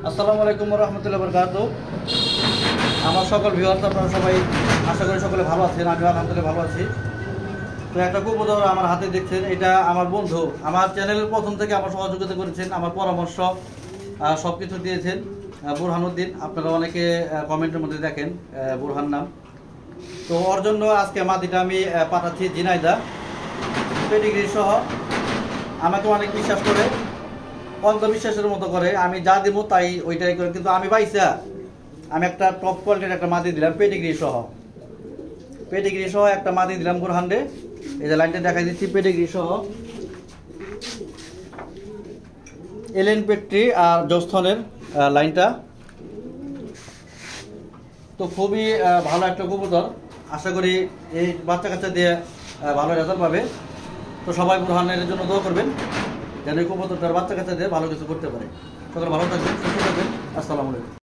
আসসালামু আলাইকুম ওয়া রাহমাতুল্লাহি ওয়া বারাকাতুহু। আমার সকল ভিউয়ার্স আপনারা সবাই আশা করি সকলে ভালো আছেন। আমি আলহামদুলিল্লাহ ভালো আছি। তো একটা কবুতর আমার হাতে দেখছেন, এটা আমার বন্ধু আমার চ্যানেলের প্রথম থেকে আমার সহযোগিতা করেছেন, আমার পরামর্শ সব কিছু দিয়েছেন বুরহানুদ্দিন। আপনারা অনেকে কমেন্টের মধ্যে দেখেন বুরহান নাম। তো ওর জন্য আজকে মাদিটা আমি পাঠাচ্ছি ঝিনাইদহ পেডিগ্রি সহ। আমাকে অনেক বিশ্বাস করে, অন্ধবিশ্বাসের মতো করে, আমি যা দিব তাই ওইটাই করে। কিন্তু আমি পাইছা আমি একটা টপ কোয়ালিটির একটা মাদি দিলাম পেডিগ্রি সহ একটা মাদি দিলাম বুরহানরে। এই যে লাইনটা দেখাই দিচ্ছি, পেডিগ্রি সহ এলেন পেট্রি আর জোস্থনের লাইনটা। তো খুবই ভালো একটা কবুতর, আশা করি এই বাচ্চা কাচ্চা দিয়ে ভালো রেজাল্ট পাবে। তো সবাই বুরহানের জন্য দোয়া করবেন যেন এই কবুতরটার বাচ্চা কাচ্চা দিয়ে ভালো কিছু করতে পারে। সকলে ভালো থাকবেন, সুস্থ থাকবেন। আসসালামু আলাইকুম।